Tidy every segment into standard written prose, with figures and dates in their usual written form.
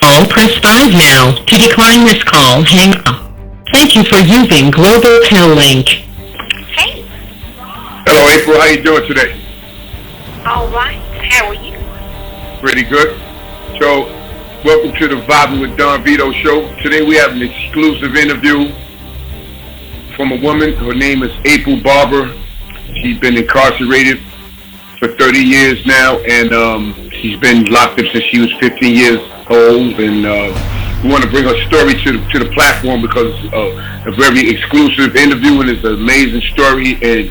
call, press 5 now. To decline this call, hang up. Thank you for using Global Tel Link. Hey. Hello, April. How you doing today? All right. How are you? Pretty good. So, welcome to the Vibing with Don Vito show. Today we have an exclusive interview from a woman. Her name is April Barber. She's been incarcerated for 30 years now, and she's been locked up since she was 15 years old. And we want to bring her story to the platform because it's a very exclusive interview, and it's an amazing story. And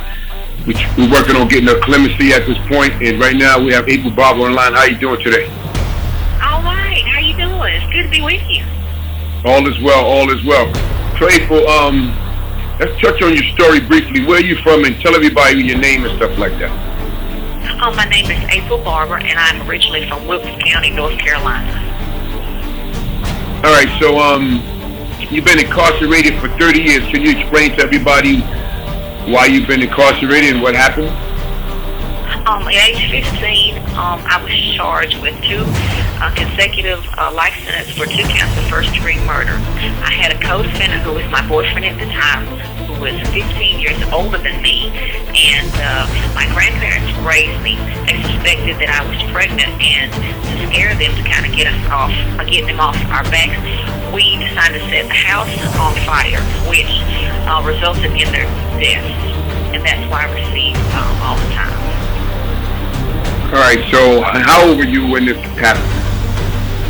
we're working on getting her clemency at this point. And right now we have April Barber online. How you doing today? All right. How you doing? It's good to be with you. All is well. All is well. So April, let's touch on your story briefly. Where are you from? And tell everybody your name and stuff like that. My name is April Barber, and I'm originally from Wilkes County, North Carolina. All right, so you've been incarcerated for 30 years. Can you explain to everybody why you've been incarcerated and what happened? At age 15, I was charged with two consecutive life sentences for 2 counts of first-degree murder. I had a co-defendant who was my boyfriend at the time, who was 15 years older than me, and my grandparents raised me. They suspected that I was pregnant, and to scare them, to kind of get them off our backs, we decided to set the house on fire, which resulted in their deaths, and that's why I received all the time. All right, so how old were you when this happened?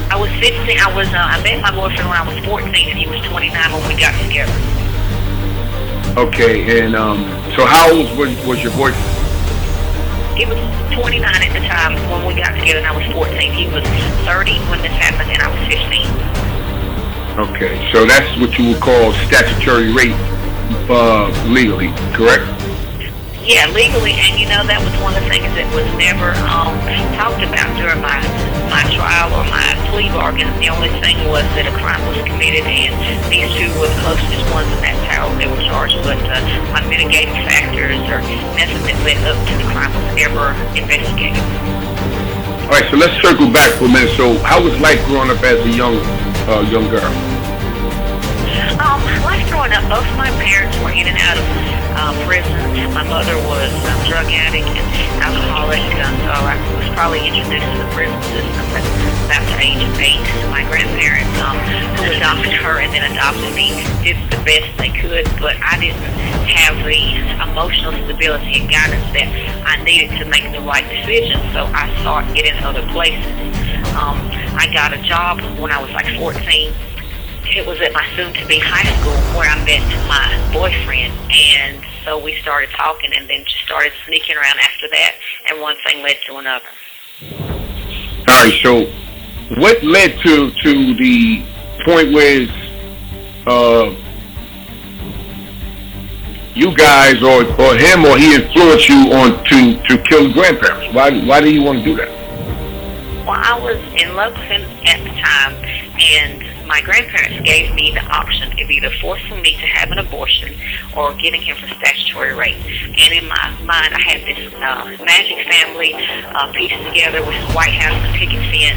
I was 15. I met my boyfriend when I was 14, and he was 29 when we got together. Okay, and so how old was your boyfriend? He was 29 at the time when we got together, and I was 14. He was 30 when this happened, and I was 15. Okay, so that's what you would call statutory rape legally, correct? Yeah, legally, and that was one of the things that was never talked about during my trial or my plea bargain. The only thing was that a crime was committed, and these two were the closest ones, and that's how they were charged. But my mitigating factors or nothing that led up to the crime was ever investigated. All right, so let's circle back for a minute. So, how was life growing up as a young girl? Life growing up, both my parents were in and out of prison. My mother was a drug addict and alcoholic, so I was probably introduced to the prison system at about the age of 8. My grandparents, who adopted her and then adopted me, did the best they could, but I didn't have the emotional stability and guidance that I needed to make the right decision, so I sought it in other places. I got a job when I was like 14. It was at my soon-to-be high school where I met my boyfriend, and so we started talking and then just started sneaking around after that, and one thing led to another. All right, so what led to the point where you guys or him or he influenced you on to kill the grandparents? Why do you want to do that? Well, I was in love with him at the time, and my grandparents gave me the option of either forcing me to have an abortion or getting him for statutory rape. And in my mind, I had this magic family pieced together with his White House and picket fence,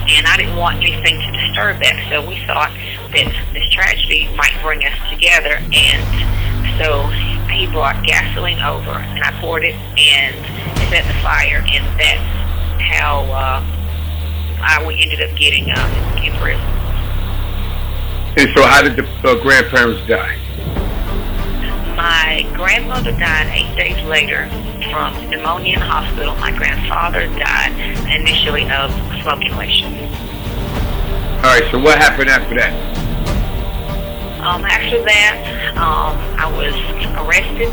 and I didn't want anything to disturb that. So we thought that this tragedy might bring us together, and so he brought gasoline over, and I poured it and set the fire, and that's how we ended up getting in prison. And so how did the grandparents die? My grandmother died 8 days later from pneumonia in the hospital. My grandfather died initially of smoke inhalation. All right, so what happened after that? After that, I was arrested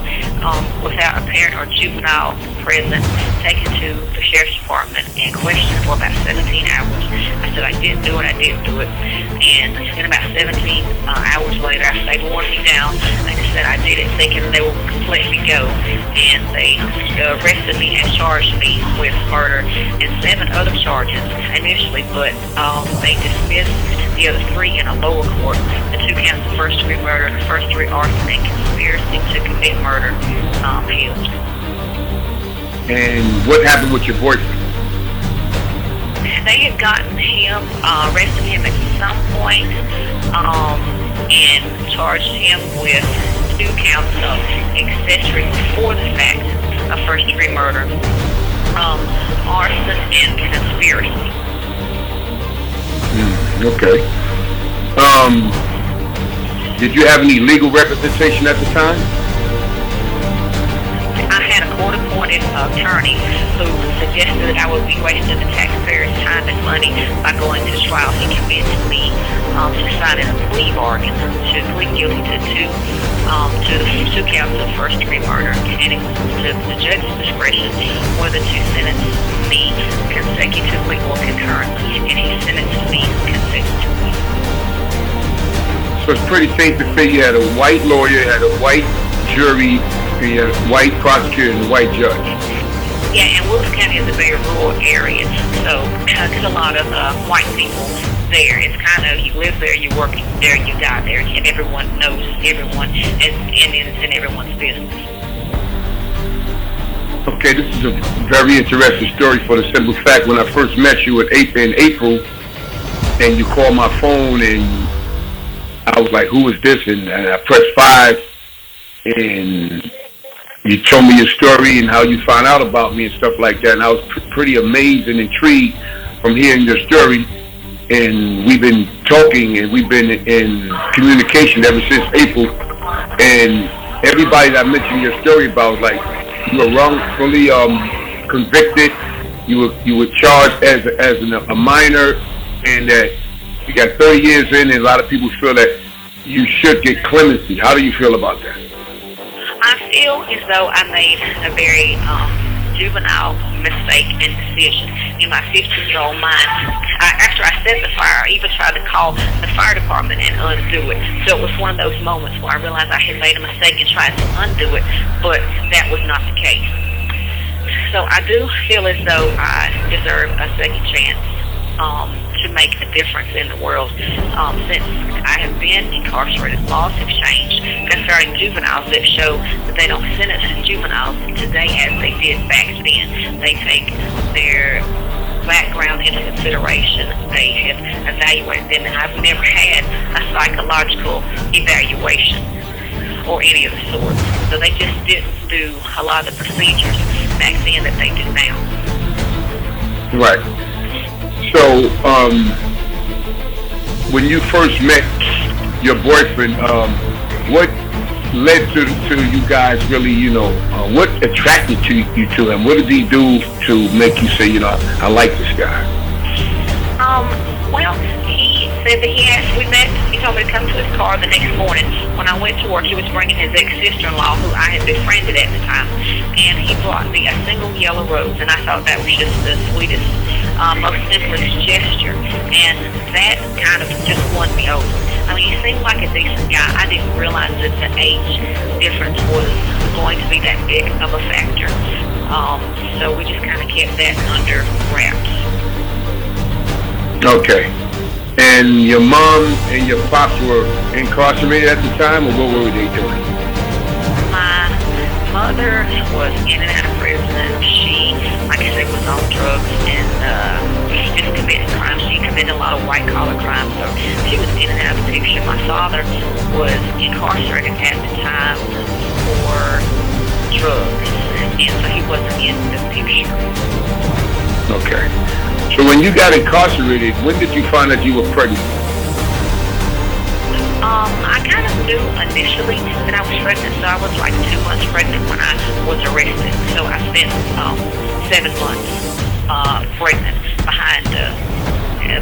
without a parent or juvenile present, taken to the sheriff's department and questioned for about 17 hours. I said I didn't do it, and then about 17 hours later, after they wore me down, I just said I did it, thinking they would let me go, and they arrested me and charged me with murder and 7 other charges initially, but they dismissed the other 3 in a lower court. The 2 counts of first-degree murder, first-degree arson, and conspiracy to commit murder held. And what happened with your boyfriend? they had gotten him, arrested him at some point, and charged him with 2 counts of accessory before the fact of first-degree murder, arson, and conspiracy. Okay. Did you have any legal representation at the time? I had a court-appointed attorney who suggested that I would be wasting the taxpayers' time and money by going to trial. He convinced me to sign a plea bargain to plead guilty to two counts of first-degree murder, and it was to the judge's discretion whether to sentence me consecutively or concurrently, and he sentenced me consecutively. So it's pretty safe to say you had a white lawyer, you had a white jury, you had a white prosecutor, and a white judge. Yeah, and Wilkes County is a very rural area, so there's a lot of white people there. It's kind of, you live there, you work there, you die there, and everyone knows everyone, and it's in everyone's business. Okay, this is a very interesting story for the simple fact when I first met you in April, and you called my phone, and I was like, who is this? And I pressed 5, and you told me your story and how you found out about me and stuff like that, and I was pretty amazed and intrigued from hearing your story. And we've been talking and we've been in communication ever since April. And everybody that I mentioned your story about was like, you were wrongfully convicted. You were charged as a minor, and that you got 30 years in, and a lot of people feel that you should get clemency. How do you feel about that? I feel as though I made a very juvenile mistake and decision in my 15-year-old mind. After I set the fire, I even tried to call the fire department and undo it. So it was one of those moments where I realized I had made a mistake and tried to undo it, but that was not the case. So I do feel as though I deserve a second chance to make a difference in the world. Since I have been incarcerated, laws have changed concerning juveniles that show that they don't sentence juveniles today as they did back then. They take their background into consideration. They have evaluated them, and I've never had a psychological evaluation or any of the sorts. So they just didn't do a lot of the procedures back then that they do now. Right. So, when you first met your boyfriend, what led to you guys really, what attracted you to him? What did he do to make you say, I like this guy? Well, he said that he told me to come to his car the next morning. When I went to work, he was bringing his ex-sister-in-law, who I had befriended at the time, and he brought me a single yellow rose, and I thought that was just the sweetest, most simplest gesture, and that kind of just won me over. I mean, he seemed like a decent guy. I didn't realize that the age difference was going to be that big of a factor, so we just kind of kept that under wraps. Okay. And your mom and your pops were incarcerated at the time, or what were they doing? My mother was in and out of prison. She, like I said, was on drugs and just committed crimes. She committed a lot of white-collar crimes, so she was in and out of the picture. My father was incarcerated at the time for drugs, and so he wasn't in the picture. Okay. So when you got incarcerated, when did you find that you were pregnant? I kind of knew initially that I was pregnant, so I was like 2 months pregnant when I was arrested. So I spent 7 months pregnant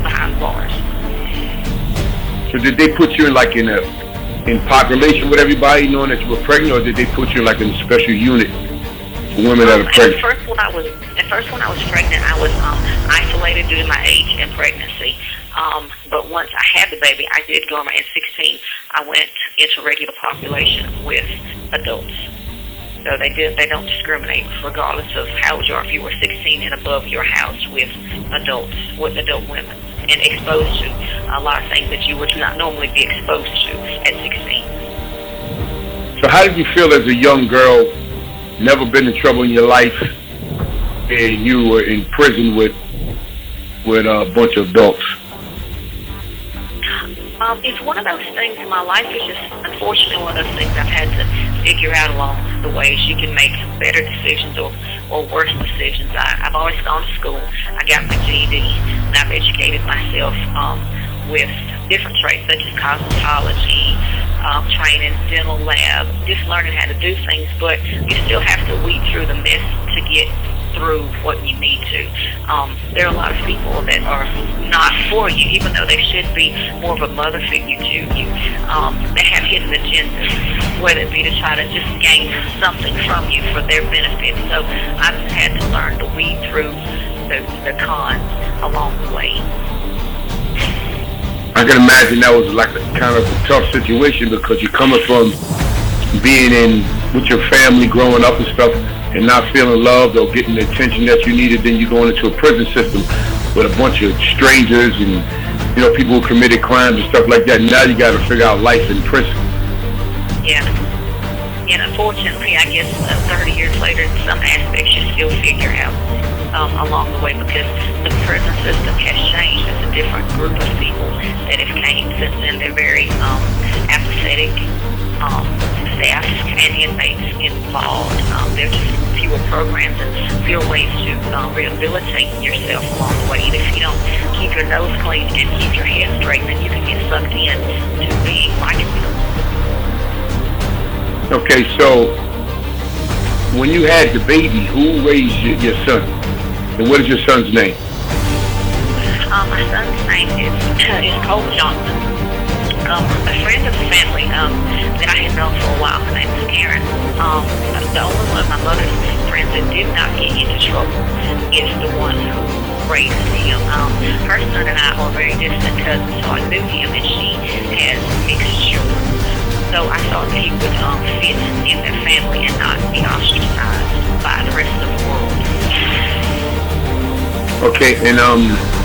behind bars. So did they put you in population with everybody, knowing that you were pregnant, or did they put you in a special unit for women that are pregnant? At first, when I was pregnant, I was isolated due to my age and pregnancy. But once I had the baby, I did go. At 16, I went into regular population with adults. So they don't discriminate regardless of how old you are. If you were 16 and above, your house with adults, with adult women, and exposed to a lot of things that you would not normally be exposed to at 16. So how did you feel as a young girl, never been in trouble in your life, and you were in prison with with a bunch of adults? It's one of those things in my life. It's just unfortunately one of those things I've had to figure out along the way. You can make better decisions or worse decisions. I've always gone to school. I got my GED, and I've educated myself with different trades such as cosmetology, training, dental lab, just learning how to do things. But you still have to weed through the mess to get through what you need to. There are a lot of people that are not for you, even though they should be more of a mother figure to you. They have hidden agendas, whether it be to try to just gain something from you for their benefit. So I've just had to learn to weed through the cons along the way. I can imagine that was like a kind of a tough situation because you're coming from being in with your family growing up and stuff and not feeling loved or getting the attention that you needed. Then you're going into a prison system with a bunch of strangers and, you know, people who committed crimes and stuff like that. Now you got to figure out life in prison. Yeah. And unfortunately, I guess 30 years later, some aspects you still figure out along the way because the prison system has changed. It's a different group of people that have came since then. They're very apathetic staff and inmates involved. There's just fewer programs and fewer ways to rehabilitate yourself along the way. And if you don't keep your nose clean and keep your head straight, then you can get sucked in to being like them. Okay, so when you had the baby, who raised your son? And what is your son's name? My son's name is Cole Johnson. A friend of the family that I had known for a while, her name is Karen. The only one of my mother's friends that did not get into trouble is the one who raised him. Her son and I are very distant cousins, so I knew him, and she has mixed children. So I thought that he would fit in their family and not be ostracized by the rest of the world. Okay, and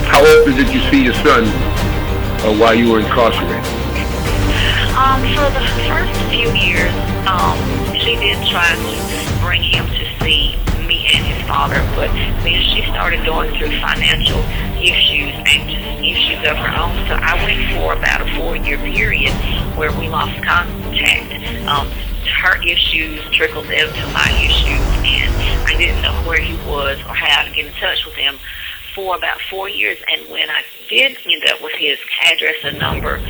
how often did you see your son while you were incarcerated? For the first few years, she did try to bring him to see me and his father, but then she started going through financial issues and just issues of her own. So I went for about a 4-year period where we lost contact. Her issues trickled into my issues, and I didn't know where he was or how to get in touch with him for about 4 years. And when I did end up with his address and number,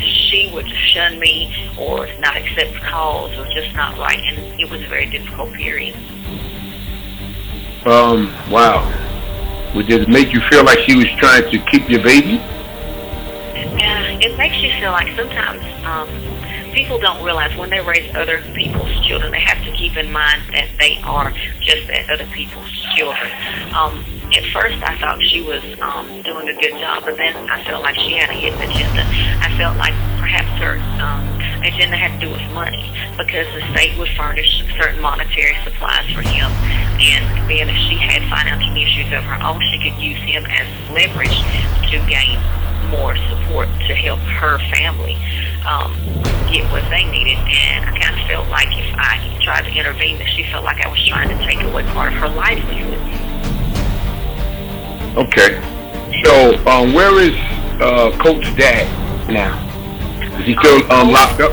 she would shun me or not accept calls or just not right, and it was a very difficult period. Wow. Did it make you feel like she was trying to keep your baby? It makes you feel like sometimes people don't realize when they raise other people's children, they have to keep in mind that they are just that, other people's children. At first, I thought she was doing a good job, but then I felt like she had a hidden agenda. I felt like perhaps her agenda had to do with money, because the state would furnish certain monetary supplies for him, and being that she had financial issues of her own, she could use him as leverage to gain more support to help her family get what they needed. And I kind of felt like if I tried to intervene, that she felt like I was trying to take away part of her livelihood. Okay. So, where is Coach's dad now? Is he still locked up?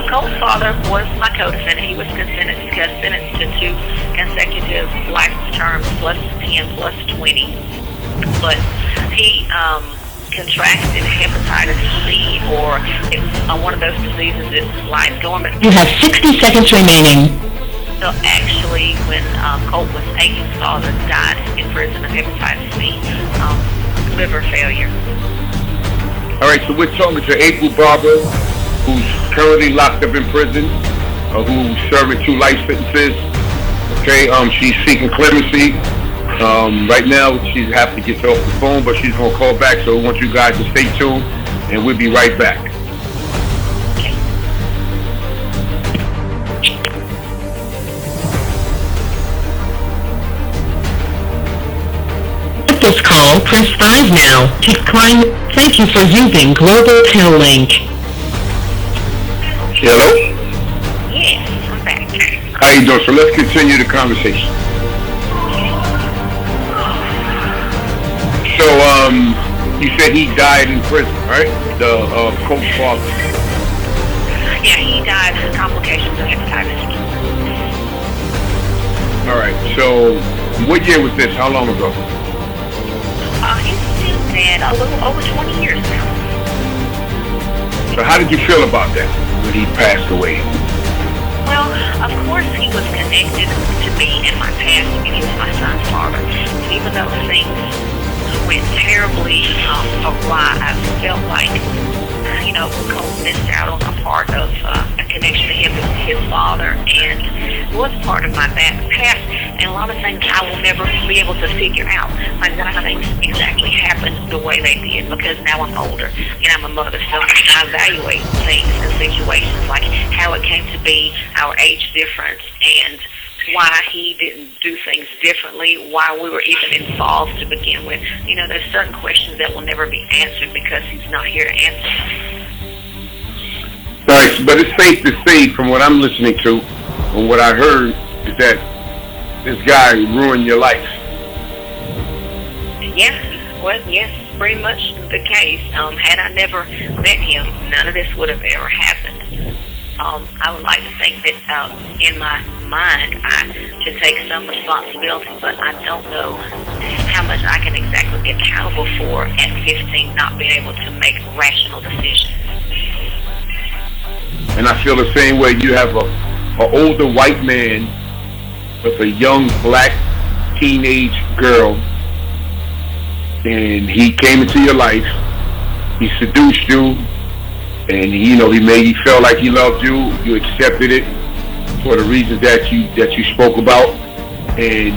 Cole's father was my co-defendant. He was sentenced to 2 consecutive life terms, plus 10, plus 20. But he contracted hepatitis C, or it's one of those diseases that's like dormant. You have 60 seconds remaining. So actually, when Colt was 8, his father died in prison of hepatitis C, liver failure. All right, so we're talking to April Barber, who's currently locked up in prison, who's serving 2 life sentences. Okay, she's seeking clemency. Right now, she's have to get off the phone, but she's gonna call back. So I want you guys to stay tuned, and we'll be right back. This call, press 5 now. To decline. Thank you for using Global Tel Link. Hello? Yes, I'm back. How you doing? So let's continue the conversation. So, you said he died in prison, right? The coach father. Yeah, he died of complications of hepatitis. All right. So, what year was this? How long ago? He's been dead a little over 20 years now. So, how did you feel about that when he passed away? Well, of course he was connected to me and my past. I mean, he was my son's father. Even though things went terribly awry, I felt like, you know, Cole missed out on a part of a connection to him with his father, and was part of my past, and a lot of things I will never be able to figure out. Like, why things exactly happened the way they did, because now I'm older, and I'm a mother, so I evaluate things and situations, like how it came to be, our age difference, and why he didn't do things differently, why we were even involved to begin with. You know, there's certain questions that will never be answered because he's not here to answer them. Right, but it's safe to say, from what I'm listening to, and what I heard, is that this guy ruined your life. Yeah, well, yes, pretty much the case. Had I never met him, none of this would have ever happened. I would like to think that in my mind I should take some responsibility, but I don't know how much I can exactly be accountable for at 15 not being able to make rational decisions. And I feel the same way. You have a older white man with a young black teenage girl, and he came into your life, he seduced you, and he made you feel like he loved you. You accepted it for the reasons that you spoke about, and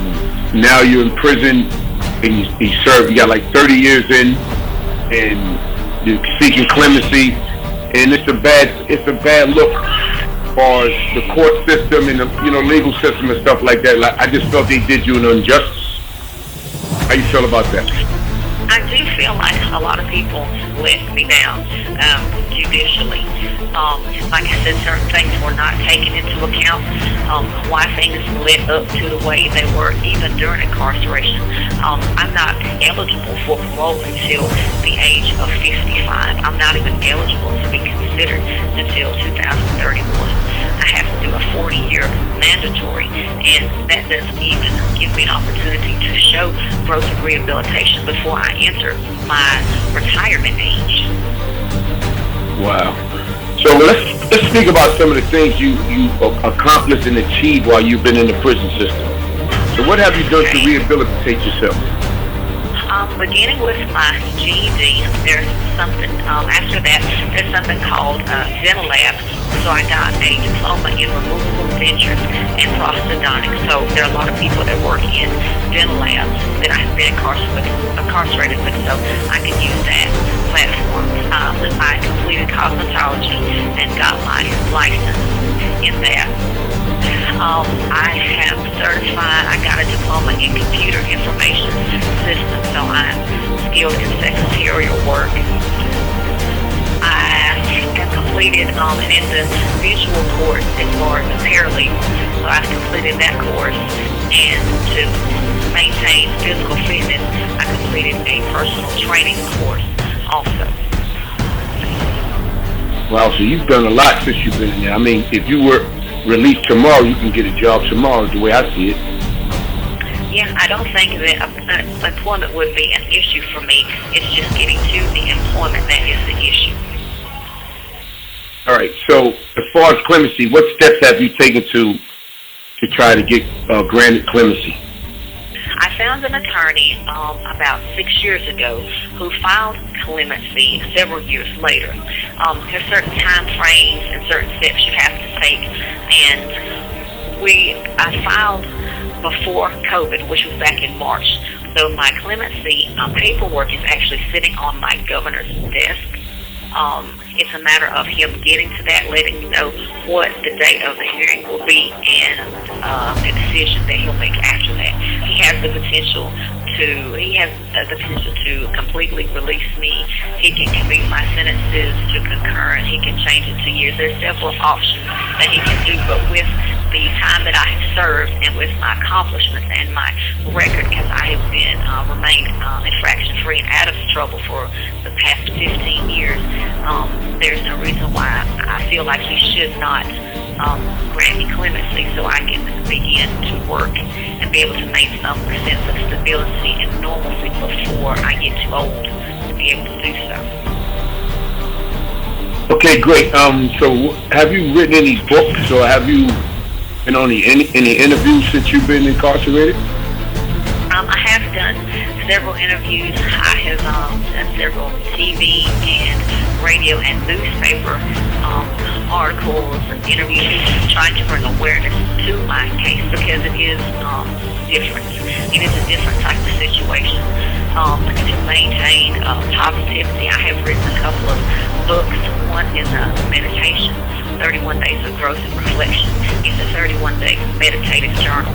now you're in prison, and he served. You got like 30 years in, and you're seeking clemency, and it's a bad look as far as the court system and the legal system and stuff like that. Like, I just felt they did you an injustice. How you feel about that? I do feel like a lot of people let me down judicially. Like I said, certain things were not taken into account. Why things led up to the way they were, even during incarceration. I'm not eligible for parole until the age of 55. I'm not even eligible to be considered until 2031. I have to do a 40-year mandatory, and that doesn't even give me an opportunity to show growth and rehabilitation before I enter my retirement age. Wow. So let's speak about some of the things you accomplished and achieved while you've been in the prison system. So what have you done to rehabilitate yourself? Beginning with my GED, there's something, after that, there's something called dental lab. So I got a diploma in removable dentures and prosthodontics. So there are a lot of people that work in dental labs that I have been incarcerated with, so I can use that platform. I completed cosmetology and got my license in that. I have certified, I got a diploma in computer information systems, so I'm skilled in secretarial work. I have completed an individual course as far as a paralegal, so I've completed that course. And to maintain physical fitness, I completed a personal training course also. Wow, so you've done a lot since you've been in there. I mean, if you were released tomorrow, you can get a job tomorrow, the way I see it. Yeah, I don't think that employment would be an issue for me. It's just getting to the employment that is the issue. All right, so as far as clemency, what steps have you taken to try to get granted clemency? I found an attorney about 6 years ago who filed clemency several years later. There's certain time frames and certain steps you have to take, and I filed before COVID, which was back in March. So my clemency paperwork is actually sitting on my governor's desk. It's a matter of him getting to that, letting me know what the date of the hearing will be, and the decision that he'll make after that. He has the potential he has the potential to completely release me. He can commute my sentences to concurrent. He can change it to years. There's several options that he can do, but with the time that I have served and with my accomplishments and my record, as I have been remained infraction-free and out of trouble for the past 15 years, there's no reason why I feel like he should not grant me clemency so I can begin to work and be able to make some sense of stability and normalcy before I get too old to be able to do so. Okay, great. So have you written any books, or have you been on any interviews since you've been incarcerated? I have done several interviews. I have done several TV and radio and newspaper articles and interviews, trying to bring awareness to my case because it is different. It is a different type of situation. To maintain positivity, I have written a couple of books. One is a meditation, 31 Days of Growth and Reflection. It's a 31-day meditative journal.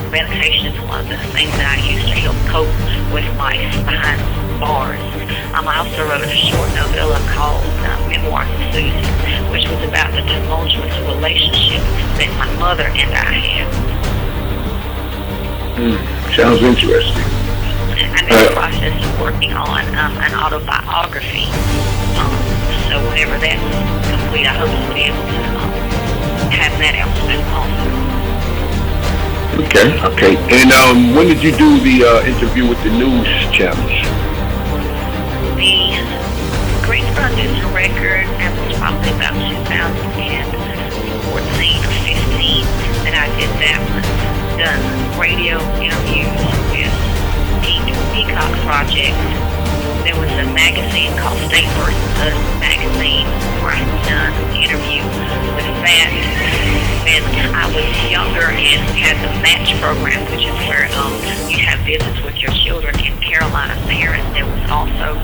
Meditation is one of the things that I use to help cope with my spine bars. I also wrote a short novella called Memoirs of Susie, which was about the tumultuous relationship that my mother and I had. Sounds interesting. I'm in the process of working on an autobiography. So whenever that's complete, I hope to be able to have that out soon also. Okay. And when did you do the interview with the news channels? The Greensboro News and Record, that was probably about 2014 or 15 that I did that one. Done radio interviews with Peacock Project. There was a magazine called State vs. Us magazine where I done an interview with that. When I was younger and had the match program, which is where you have visits with your children in Carolina Parents, there was also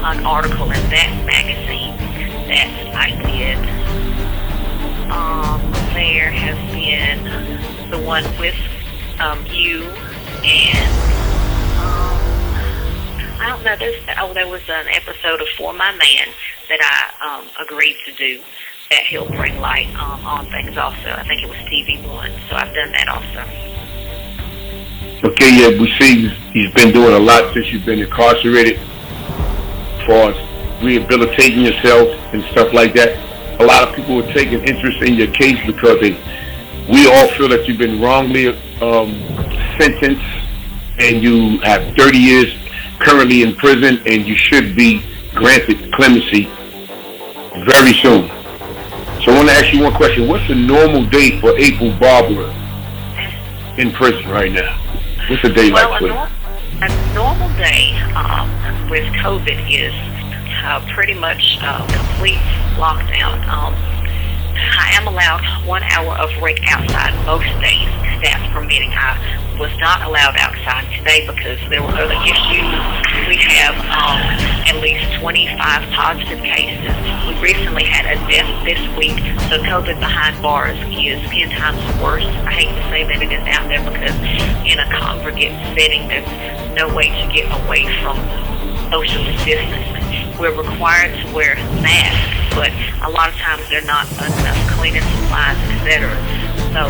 an article in that magazine that I did. There has been the one with you and I don't know. There was an episode of For My Man that I agreed to do that he'll bring light on things also. I think it was TV1, so I've done that also. Okay, yeah, we see he's been doing a lot since you've been incarcerated as far as rehabilitating yourself and stuff like that. A lot of people are taking interest in your case because we all feel that you've been wrongly sentenced and you have 30 years currently in prison and you should be granted clemency very soon. So I want to ask you one question. What's a normal day for April Barber in prison right now? What's a day like for you? A normal day with COVID is pretty much complete lockdown. I am allowed 1 hour of break outside most days, staff permitting. I was not allowed outside today because there were other issues. We have at least 25 positive cases. We recently had a death this week, so COVID behind bars is 10 times worse. I hate to say that it is out there because in a congregate setting, there's no way to get away from social distancing. We're required to wear masks, but a lot of times they're not enough cleaning supplies, etc. So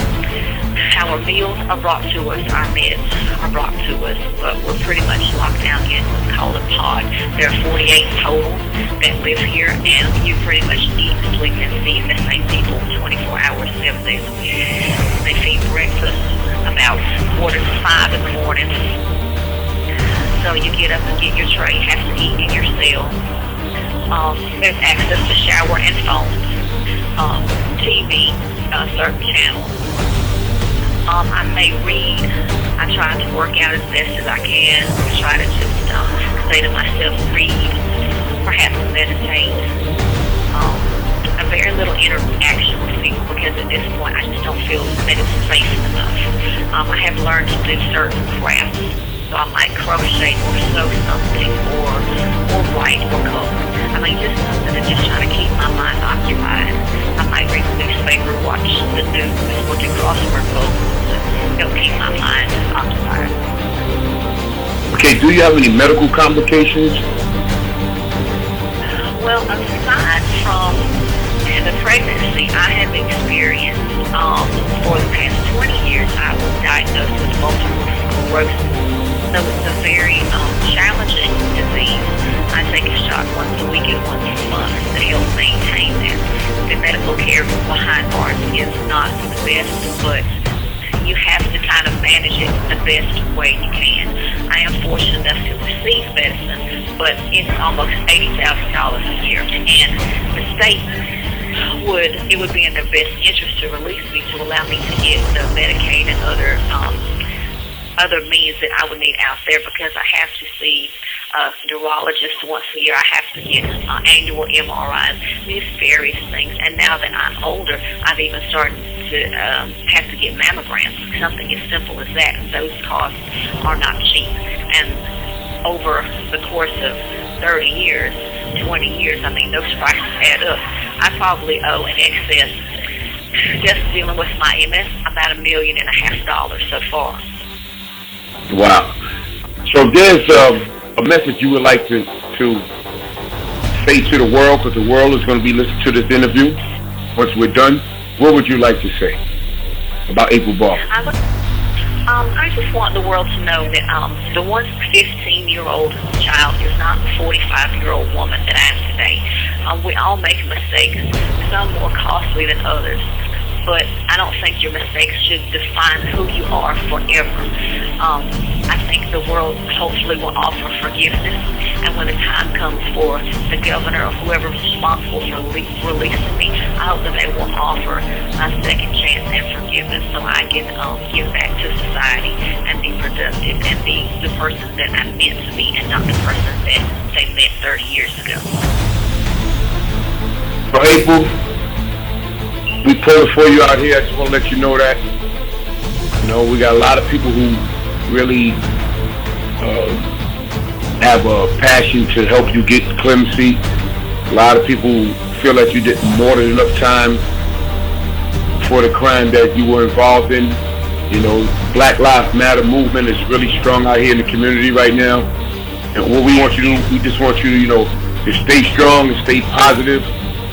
our meals are brought to us, our meds are brought to us, but we're pretty much locked down in what's called a pod. There are 48 total that live here, and you pretty much eat, sleep, and feed the same people 24 hours, 7 days a week. They feed breakfast about 4:45 in the morning. So you get up and get your tray, you have to eat in your cell. There's access to shower and phones, TV, certain channels. I may read. I try to work out as best as I can. I try to just say to myself, read, perhaps meditate. A very little interaction with people because at this point I just don't feel that it's safe enough. I have learned to do certain crafts. So I might crochet or sew something or write or cook. I mean, just something to just try to keep my mind occupied. I might read the newspaper, watch the news, look at crossword puzzles, and help keep my mind occupied. do you have any medical complications? Well, aside from the pregnancy, I have experienced, for the past 20 years, I was diagnosed with multiple sclerosis. So it's a very challenging disease. I take a shot once a week and once a month to help maintain that. The medical care behind bars is not the best, but you have to kind of manage it the best way you can. I am fortunate enough to receive medicine, but it's almost $80,000 a year, and the state would be in their best interest to release me, to allow me to get the Medicaid and other means that I would need out there, because I have to see a neurologist once a year. I have to get annual MRIs, these various things. And now that I'm older, I've even started to have to get mammograms, something as simple as that. Those costs are not cheap. And over the course of 30 years, 20 years, I mean, those prices add up. I probably owe in excess, just dealing with my MS, about $1.5 million so far. Wow. So there's a message you would like to say to the world, because the world is going to be listening to this interview once we're done. What would you like to say about April Barber? I just want the world to know that the one 15-year-old child is not the 45-year-old woman that I am today. We all make mistakes, some more costly than others. But I don't think your mistakes should define who you are forever. I think the world hopefully will offer forgiveness, and when the time comes for the governor or whoever is responsible for releasing me, I hope that they will offer a second chance and forgiveness, so I can give back to society and be productive and be the person that I'm meant to be, and not the person that they met 30 years ago. For April, we pulling for you out here. I just want to let you know that. You know, we got a lot of people who really have a passion to help you get clemency. A lot of people feel like you did more than enough time for the crime that you were involved in. You know, Black Lives Matter movement is really strong out here in the community right now. And what we want you to do, we just want you to, to stay strong and stay positive,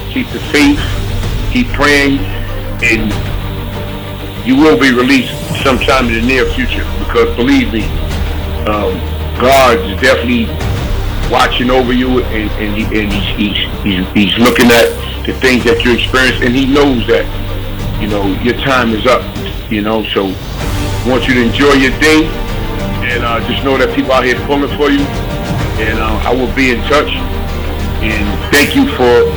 keep the faith, keep praying, and you will be released sometime in the near future, because believe me, God is definitely watching over you, and he's looking at the things that you experience, and he knows that, your time is up, so I want you to enjoy your day, and just know that people out here pulling for you, and I will be in touch, and thank you for,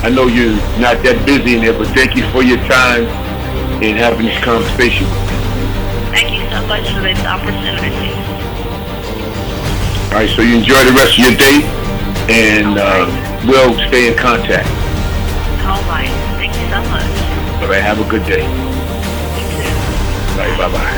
I know you're not that busy in there, but thank you for your time in having this conversation. Thank you so much for this opportunity. All right, so you enjoy the rest of your day, and we'll stay in contact. All right. Thank you so much. All right, have a good day. You too. All right, bye-bye.